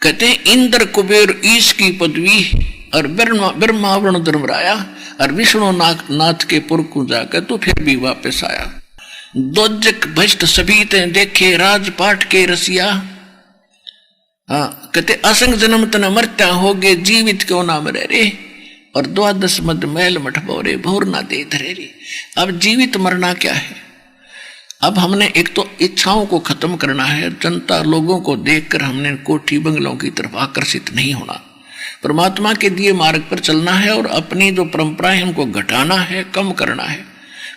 कहते हैं इंद्र कुबेर ईश की पदवी और ब्रह्मा वरुण धर्मराया और विष्णु नाथ के पुर को जाकर तो फिर भी वापस आया। दोजक भ्रष्ट सभी ते देखे राजपाट के रसिया। हाँ, कहते असंग जन्म तन मरत्या हो गए जीवित क्यों ना मरे रे, और द्वादश मद मैल मठ बोरे भोर ना दे धरे रे। अब जीवित मरना क्या है? अब हमने एक तो इच्छाओं को खत्म करना है, जनता लोगों को देखकर हमने कोठी बंगलों की तरफ आकर्षित नहीं होना, परमात्मा के दिए मार्ग पर चलना है और अपनी जो परंपराएं हमको घटाना है, कम करना है।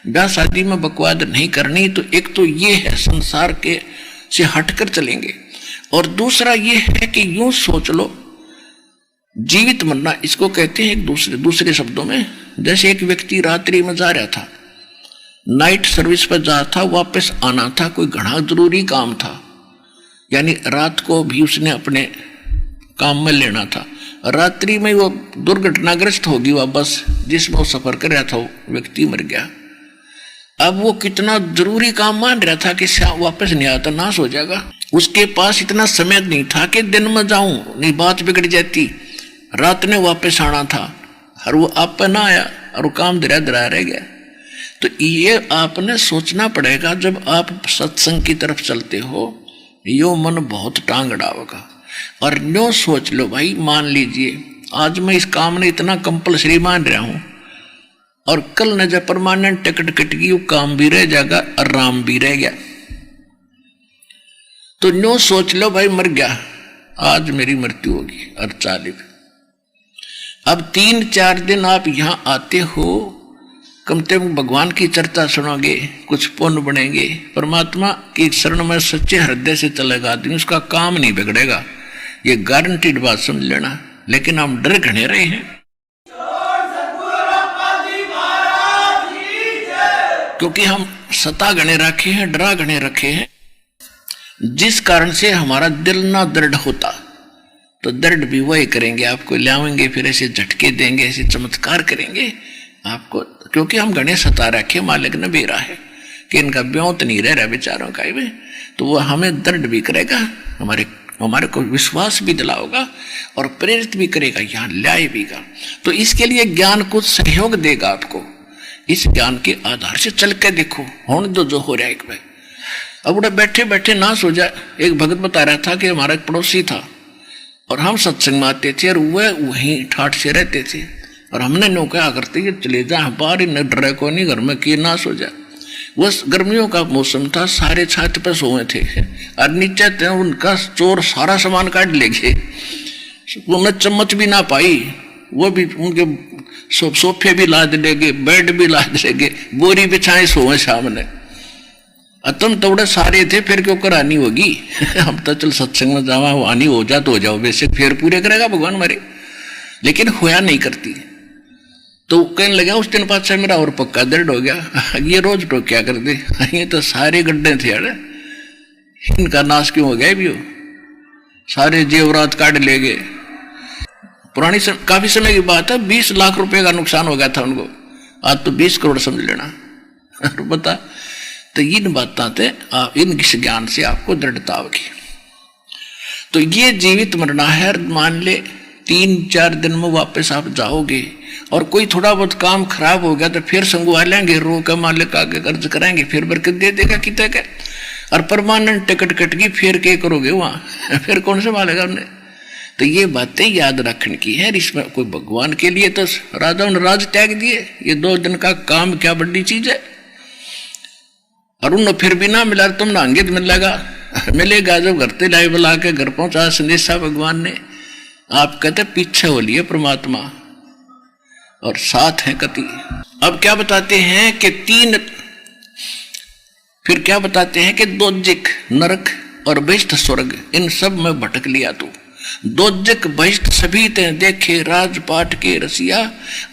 ब्याह शादी में बकवाद नहीं करनी। तो एक तो ये है संसार के से हटकर चलेंगे, और दूसरा ये है कि यूं सोच लो जीवित मरना इसको कहते हैं एक दूसरे शब्दों में, जैसे एक व्यक्ति रात्रि में जा रहा था, नाइट सर्विस पर जा था, वापस आना था, कोई घना जरूरी काम था, यानी रात को भी उसने अपने काम में लेना था, रात्रि में वो दुर्घटनाग्रस्त होगी वह बस जिसमें वो सफर कर रहा था, वो व्यक्ति मर गया। अब वो कितना जरूरी काम मान रहा था कि वापस नहीं आता, नाश हो जाएगा। उसके पास इतना समय नहीं था कि दिन में जाऊं, नहीं बात बिगड़ जाती, रात ने वापस आना था, और वो आप पर ना आया और वो काम धरा धरा रह गया। तो ये आपने सोचना पड़ेगा जब आप सत्संग की तरफ चलते हो, यो मन बहुत टांग अड़ावेगा। और न्यो सोच लो भाई, मान लीजिए आज मैं इस काम ने इतना कंपलसरी मान रहा हूं, और कल न जब परमानेंट टिकट कट गई, वो काम भी रह जाएगा, आराम भी रह गया। तो न्यो सोच लो भाई, मर गया, आज मेरी मृत्यु होगी और चाली। अब 3-4 दिन आप यहां आते हो, कम से कम भगवान की चर्चा सुनोगे, कुछ पुण्य बनेंगे, परमात्मा की शरण में सच्चे हृदय से चलेगा आदमी, उसका काम नहीं बिगड़ेगा, ये गारंटीड बात समझ लेना। लेकिन हम डर घने रहे हैं, क्योंकि हम सता गणे रखे हैं, डरा गणे रखे हैं, जिस कारण से हमारा दिल ना दृढ़ होता। तो दृढ़ भी वही करेंगे, आपको लावेंगे, फिर ऐसे झटके देंगे, ऐसे चमत्कार करेंगे आपको, क्योंकि हम गणे सता रखे, मालिक ने बेरा है कि इनका ब्योत नहीं रह रहा बेचारों का भी, तो वो हमें दृढ़ भी करेगा, हमारे को विश्वास भी दिलाओगा और प्रेरित भी करेगा, यहाँ लाएगा। तो इसके लिए ज्ञान कुछ सहयोग देगा आपको, इस ज्ञान के आधार से चल के देखो, होने दो जो हो रहा है। एक भाई अब उड़े बैठे बैठे ना सो जाए। एक भगत बता रहा था कि हमारा एक पड़ोसी था और हम सत्संग में आते थे और वह वहीं ठाठ से रहते थे, और हमने नो क्या करते ये चले जा बाहर, न डरे को नहीं, घर में किए ना सो जाए। वह गर्मियों का मौसम था, सारे छत पर सोए थे और नीचे थे, उनका चोर सारा सामान काट ले गए, उन्हें चम्मच भी ना पाई, वो भी उनके सोफे भी लाद ले गए, बेड भी लाद ले गए, बोरी बिछाए सोए सामने। तुम तोड़े सारे थे, फिर क्यों करानी होगी हम तो चल सत्संग में जावा, आनी हो जा तो हो जाओ, बेशक फिर पूरे करेगा भगवान हमारे, लेकिन होया नहीं करती। तो कहने लगा उस दिन पास मेरा और पक्का दर्द हो गया, ये रोज तो क्या कर दे, ये तो सारे गड्ढे थे यार, इनका नाश क्यों हो गया भी हो, सारे जेवरात काट ले गए। पुरानी काफी समय की बात है, 20 लाख रुपए का नुकसान हो गया था उनको, आज तो 20 करोड़ समझ लेना बता। तो इन बातें थे, इन ज्ञान से आपको दृढ़ता होगी। तो ये जीवित मरना है, मान ले 3-4 दिन में वापस आप जाओगे, और कोई थोड़ा बहुत काम खराब हो गया तो फिर संगवा लेंगे, रो के मालिक आगे कर्ज कराएंगे, फिर बरकत दे देगा कितने के, और परमानेंट टिकट कट गई, फिर क्या करोगे वहां फिर कौन से मालेगा उन्हें। तो ये बातें याद रखने की है। इसमें कोई भगवान के लिए तो राजाओं ने राज त्याग दिए, ये 2 दिन का काम क्या बड़ी चीज है। और उन्हें फिर भी ना मिला, तुम ना अंगित मिलेगा जब घर ते लाई बुला के घर पहुंचा संदेशा भगवान ने। आप कहते पीछे हो लिए परमात्मा और साथ है कति। अब क्या बताते हैं कि फिर क्या बताते हैं कि दोजक नरक और बहिष्ठ स्वर्ग, इन सब में भटक लिया तू। दोजक बहिष्ठ सभी ते देखे राजपाट के रसिया,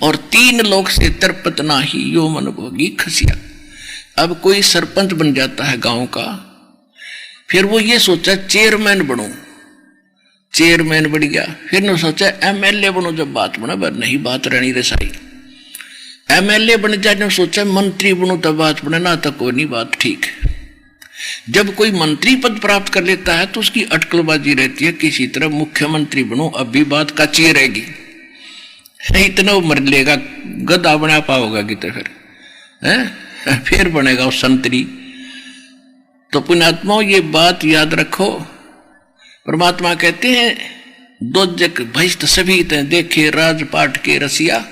और 3 लोक से तरपत नाही यो मन भोगी खसिया। अब कोई सरपंच बन जाता है गांव का, फिर वो ये सोचा चेयरमैन बनूं, चेयरमैन बन गया, फिर ने सोचा एमएलए बनूं, जब बात बना पर नहीं बात रहनी रसाई। एमएलए बन जाए, सोचा मंत्री बनूं, तब बात बने ना, तक को नहीं बात ठीक। जब कोई मंत्री पद प्राप्त कर लेता है तो उसकी अटकलबाजी रहती है, किसी तरह मुख्यमंत्री बनो, अब भी बात कच्ची रहेगी, इतना मर लेगा, गधा बना पाओगा कितने फिर बनेगा वो संतरी। तो पुण्यात्माओं ये बात याद रखो। परमात्मा कहते हैं दो जग भ्रष्ट सभी देखे राजपाट के रसिया,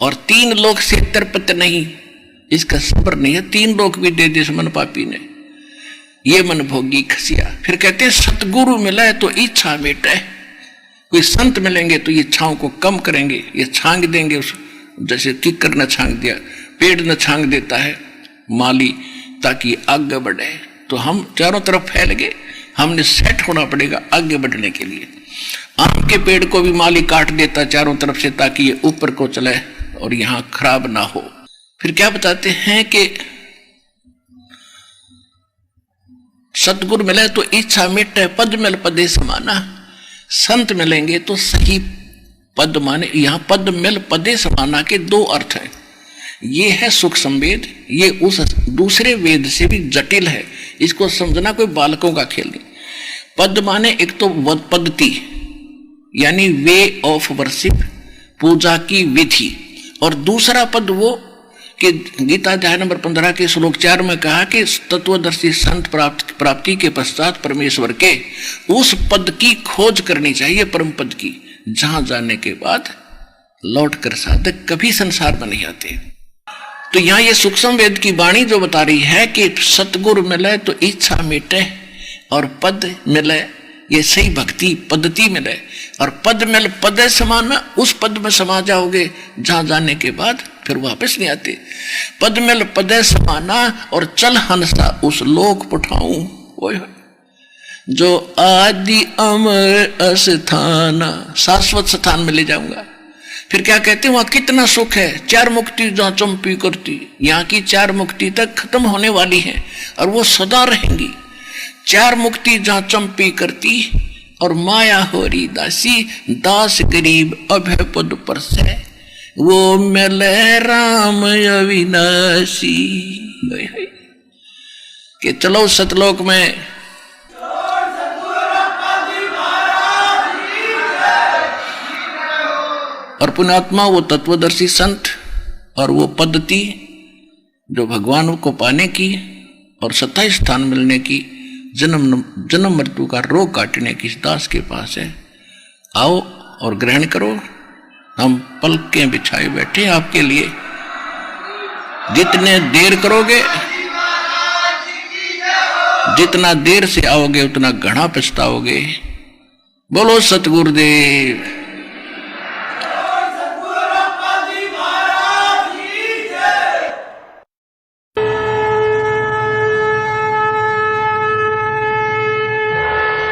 और 3 लोक से तरपत नहीं, इसका सब्र नहीं है, 3 लोक भी दे दे मन पापी ने, ये मन भोगी खसिया। फिर कहते हैं सतगुरु मिला तो इच्छा मिटे, कोई संत मिलेंगे तो ये इच्छाओं को कम करेंगे, ये छांग देंगे, उस जैसे किकर ने छांग दिया, पेड़ ने छांग देता है माली ताकि आगे बढ़े। तो हम चारों तरफ फैल गए, हमने सेट होना पड़ेगा आगे बढ़ने के लिए। आम के पेड़ को भी माली काट देता चारों तरफ से ताकि ये ऊपर को चले और यहां खराब ना हो। फिर क्या बताते हैं कि सतगुरु मिले तो इच्छा मिटे, पद मिल पदे समाना। संत मिलेंगे तो सही पद माने, यहां पद मिल पदे समाना के 2 अर्थ हैं। ये है सुख संवेद, ये उस दूसरे वेद से भी जटिल है, इसको समझना कोई बालकों का खेल नहीं। पद माने एक तो पद्धति यानी वे ऑफ वर्शिप, पूजा की विधि, और दूसरा पद वो कि गीता अध्याय नंबर 15 के श्लोक 4 में कहा कि तत्वदर्शी संत प्राप्ति के पश्चात परमेश्वर के उस पद की खोज करनी चाहिए, परम पद की, जहां जाने के बाद लौट कर साधक कभी संसार में नहीं आते। तो यहां ये सूक्ष्म वेद की वाणी जो बता रही है कि सतगुरु मिले तो इच्छा मिटे और पद मिले, ये सही भक्ति पद्धति मिले, और पद मिल पद समाना, उस पद में समा जाओगे जहां जाने के बाद फिर वापस नहीं आते। पद मिल पद समाना और चल हंसा उस लोक पठाऊं, जो आदि अमर अस्थाना, शाश्वत स्थान में ले जाऊंगा। फिर क्या कहते हैं वहां कितना सुख है, 4 मुक्ति जहां चंपी करती, यहाँ की 4 मुक्ति तक खत्म होने वाली है और वो सदा रहेंगी। 4 मुक्ति जहां चंपी करती और माया होरी दासी, दास गरीब अभय पद पर से, वो मिले राम अविनाशी। कि चलो सतलोक में और पुण्यात्मा वो तत्वदर्शी संत और वो पद्धति जो भगवान को पाने की और सत्ता स्थान मिलने की, जन्म मृत्यु का रोग काटने की दास के पास है। आओ और ग्रहण करो, हम पलकें बिछाए बैठे आपके लिए। जितने देर करोगे, जितना देर से आओगे उतना घना पछताओगे। बोलो सतगुरुदेव।